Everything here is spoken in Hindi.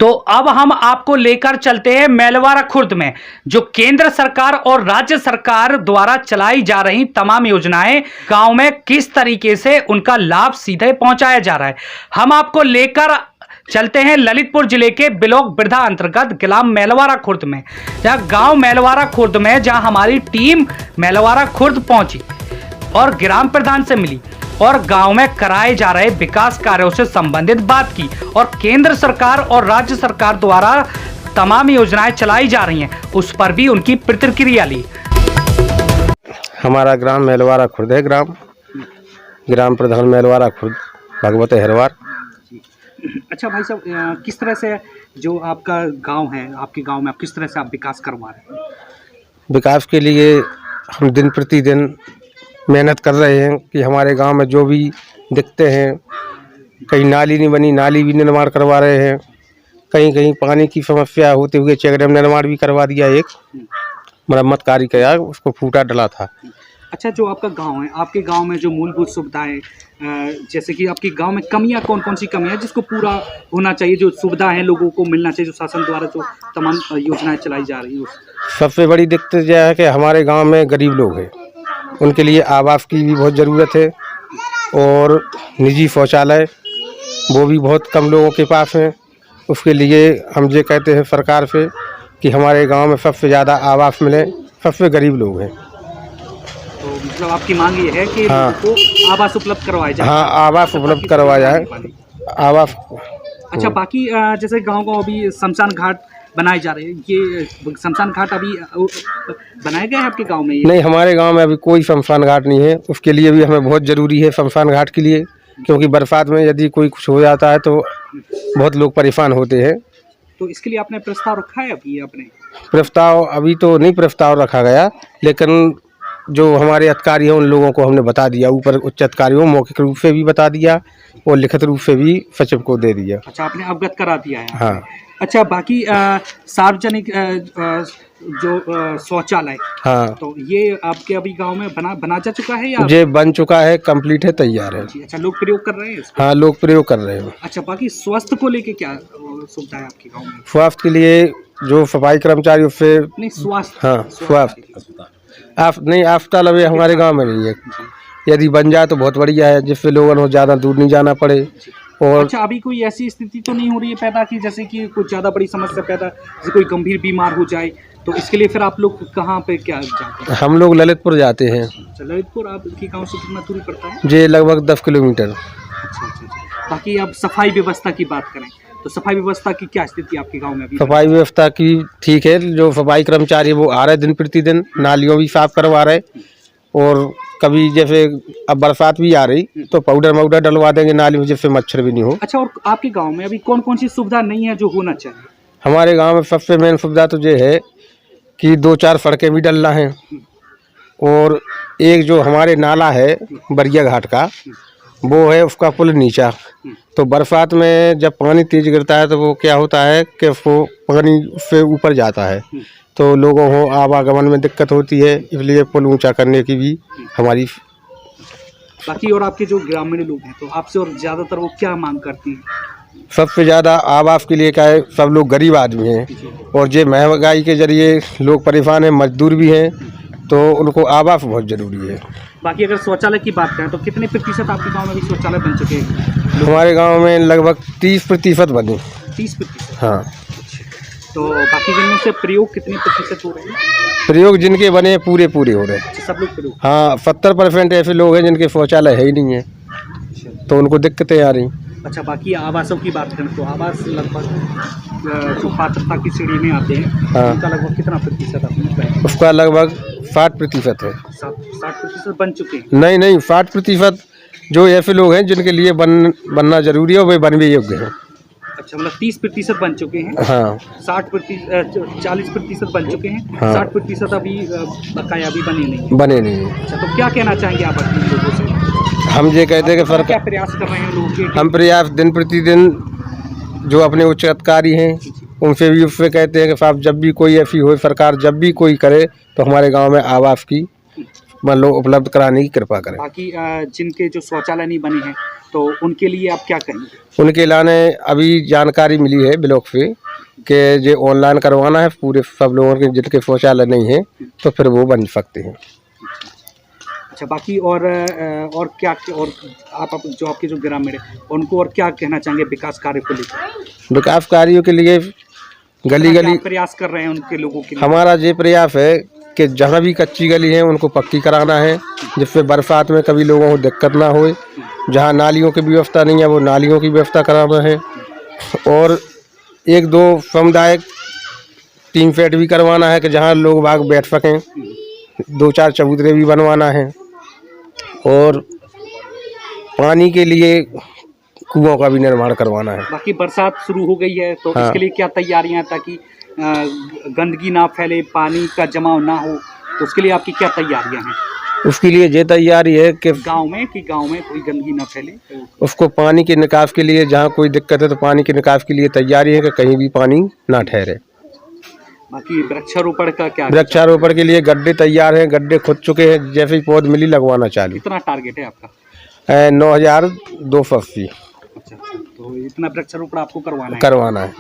तो अब हम आपको लेकर चलते हैं मेलवारा खुर्द में, जो केंद्र सरकार और राज्य सरकार द्वारा चलाई जा रही तमाम योजनाएं गांव में किस तरीके से उनका लाभ सीधे पहुंचाया जा रहा है। हम आपको लेकर चलते हैं ललितपुर जिले के ब्लॉक बिरधा अंतर्गत ग्राम मेलवारा खुर्द में, जहां गांव मेलवारा खुर्द में जहां हमारी टीम मेलवारा खुर्द पहुंची और ग्राम प्रधान से मिली और गांव में कराए जा रहे विकास कार्यों से संबंधित बात की और केंद्र सरकार और राज्य सरकार द्वारा तमाम योजनाएं चलाई जा रही हैं उस पर भी उनकी प्रतिक्रिया ली। हमारा ग्राम मेलवारा खुर्द है। ग्राम प्रधान मेलवारा खुर्द भगवत हेरवार। अच्छा भाई साहब, किस तरह से जो आपका गांव है, आपके गांव में आप किस तरह से आप विकास करवा रहे हैं? विकास के लिए हम दिन प्रतिदिन मेहनत कर रहे हैं कि हमारे गांव में जो भी दिखते हैं, कहीं नाली नहीं बनी, नाली भी निर्माण करवा रहे हैं। कहीं कहीं पानी की समस्या होते हुए चेक डैम निर्माण भी करवा दिया, एक मरम्मत कार्य किया, उसको फूटा डला था। अच्छा, जो आपका गांव है, आपके गांव में जो मूलभूत सुविधाएं, जैसे कि आपके गांव में कमियां कौन कौन सी कमियां जिसको पूरा होना चाहिए, जो सुविधा है लोगों को मिलना चाहिए, जो शासन द्वारा जो तमाम योजनाएं चलाई जा रही है? सबसे बड़ी दिक्कत यह है कि हमारे गांव में गरीब लोग हैं, उनके लिए आवास की भी बहुत ज़रूरत है और निजी शौचालय वो भी बहुत कम लोगों के पास हैं। उसके लिए हम ये कहते हैं सरकार से कि हमारे गांव में सबसे ज़्यादा आवास मिले, सबसे गरीब लोग हैं। तो मतलब आपकी मांग ये है कि हाँ, लोगों को आवास उपलब्ध करवाया जाए? हाँ, आवास उपलब्ध करवाया जाए, आवास। अच्छा, बाकी जैसे गांव को अभी शमशान घाट बनाए जा रहे हैं, ये शमशान घाट अभी बनाए गए हैं आपके गांव में? नहीं, हमारे गांव में अभी कोई शमशान घाट नहीं है। उसके लिए भी हमें बहुत ज़रूरी है शमशान घाट के लिए, क्योंकि बरसात में यदि कोई कुछ हो जाता है तो बहुत लोग परेशान होते हैं। तो इसके लिए आपने प्रस्ताव रखा है? अभी अपने प्रस्ताव अभी तो नहीं प्रस्ताव रखा गया, लेकिन जो हमारे अधिकारी हैं उन लोगों को हमने बता दिया, ऊपर उच्च अधिकारियों मौखिक रूप से भी बता दिया और लिखित रूप से भी सचिव को दे दिया। अच्छा, आपने अवगत करा दिया है? हाँ। अच्छा, बाकी सार्वजनिक जो शौचालय, हाँ, तो ये आपके अभी गांव में बना जा चुका है या? ये बन चुका है, कंप्लीट है, तैयार है। अच्छा, लोग प्रयोग कर रहे हैं इसको? हाँ, लोग प्रयोग कर रहे हैं। अच्छा, बाकी स्वास्थ्य को लेके क्या सुविधा है आपके गांव में? स्वास्थ्य के लिए जो सफाई कर्मचारियों से नहीं, स्वास्थ्य। हाँ, स्वास्थ्य नहीं, अस्पताल अभी हमारे गांव में नहीं है। यदि बन जाए तो बहुत बढ़िया है, जिससे लोगों को ज़्यादा दूर नहीं जाना पड़े। और अच्छा, अभी कोई ऐसी स्थिति तो नहीं हो रही है पैदा की जैसे कि कुछ ज़्यादा बड़ी समस्या पैदा, जैसे कोई गंभीर बीमार हो जाए, तो इसके लिए फिर आप लोग कहाँ पे क्या जाते हैं? हम लोग ललितपुर जाते हैं। अच्छा, ललितपुर आपके गाँव से कितना दूरी पड़ता है? ये लगभग 10 किलोमीटर। अच्छा। बाकी अब सफाई व्यवस्था की बात करें तो सफाई व्यवस्था की क्या स्थिति आपके गांव में अभी? सफाई व्यवस्था की ठीक है, जो सफाई कर्मचारी वो आ रहे दिन प्रतिदिन, नालियों भी साफ करवा रहे और कभी जैसे अब बरसात भी आ रही तो पाउडर डलवा देंगे नाली में, जिससे मच्छर भी नहीं हो। अच्छा, और आपके गांव में अभी कौन कौन सी सुविधा नहीं है जो होना चाहिए? हमारे गांव में सबसे मेन सुविधा तो ये है कि 2-4 सड़कें भी डलना है और एक जो हमारे नाला है बरिया घाट का, वो है उसका पुल नीचा। तो बरसात में जब पानी तेज गिरता है तो वो क्या होता है कि वो पानी से ऊपर जाता है, तो लोगों को आवागमन में दिक्कत होती है, इसलिए पुल ऊंचा करने की भी हमारी। बाकी और आपके जो ग्रामीण लोग हैं तो आपसे और ज़्यादातर वो क्या मांग करती हैं? सबसे ज़्यादा आवास के लिए क्या है, सब लोग गरीब आदमी हैं और ये महंगाई के जरिए लोग परेशान हैं, मजदूर भी हैं, तो उनको आवास बहुत ज़रूरी है। बाकी अगर शौचालय की बात करें तो कितने प्रतिशत आपके गांव में भी शौचालय बन चुके हैं? हमारे गांव में लगभग 30% बने। 30%? हाँ। तो बाकी जिनमें से प्रयोग कितने प्रतिशत हो रहे हैं? प्रयोग जिनके बने पूरे हो रहे हैं। सब लोग प्रयोग? हाँ, 70% ऐसे लोग हैं जिनके शौचालय है ही नहीं है, तो उनको दिक्कतें आ रही। अच्छा, बाकी आवासों की बात करें तो आवास लगभग जो पात्रता की श्रेणी में आते हैं, हाँ, उनका लगभग कितना प्रतिशत आपने? उसका लगभग 60% है। 60% बन चुके हैं? नहीं, 60% जो ऐसे लोग हैं जिनके लिए बनना जरूरी है वे बनने योग्य हैं। अच्छा, मतलब 30% बन चुके हैं? हाँ। 40% बन चुके हैं? हाँ। 60% अभी बकाया अभी बने नहीं। अच्छा, तो क्या कहना चाहेंगे आप अपने लोगों से? हम ये कहते हैं कि सरकार क्या प्रयास कर रहे हैं लोगों के? हम प्रयास दिन प्रतिदिन जो अपने उच्च अधिकारी हैं उनसे भी उससे कहते हैं कि साहब जब भी कोई ऐसी हो, सरकार जब भी कोई करे तो हमारे गांव में आवास की मतलब उपलब्ध कराने की कृपा करें। बाकी जिनके जो शौचालय नहीं बने हैं तो उनके लिए आप क्या कहेंगे? उनके लाने अभी जानकारी मिली है ब्लॉक से कि ये ऑनलाइन करवाना है पूरे सब लोगों के जिनके शौचालय नहीं है तो फिर वो बन सकते हैं। अच्छा, बाकी और क्या और आप जो आपके जो ग्रामीण है उनको और क्या कहना चाहेंगे विकास कार्य को लेकर? विकास कार्यों के लिए गली क्या गली प्रयास कर रहे हैं उनके लोगों के लिए? हमारा ये प्रयास है कि जहाँ भी कच्ची गली है उनको पक्की कराना है, जिससे बरसात में कभी लोगों को दिक्कत ना हो। जहाँ नालियों की व्यवस्था नहीं है वो नालियों की व्यवस्था कराना है, और एक दो सामुदायिक टीम सेट भी करवाना है कि जहाँ लोग बाग बैठ सकें। 2-4 चबूतरे भी बनवाना है, और पानी के लिए कुओं का भी निर्माण करवाना है। बाकी बरसात शुरू हो गई है तो हाँ। इसके लिए क्या तैयारियां हैं ताकि गंदगी ना फैले, पानी का जमाव ना हो, तो उसके लिए आपकी क्या तैयारियां हैं उसके लिए ये तैयारी है कि गांव में कोई गंदगी ना फैले? उसको पानी के निकास के लिए जहाँ कोई दिक्कत है तो पानी के निकास के लिए तैयारी है कि कहीं भी पानी ना ठहरे। बाकी वृक्षारोपण का क्या? वृक्षारोपण के लिए गड्ढे तैयार हैं, गड्ढे खुद चुके हैं, जैसे ही पौध मिली लगवाना चाहिए। कितना टारगेट है आपका? 9280 अच्छा, तो इतना वृक्षारोपण आपको करवाना है।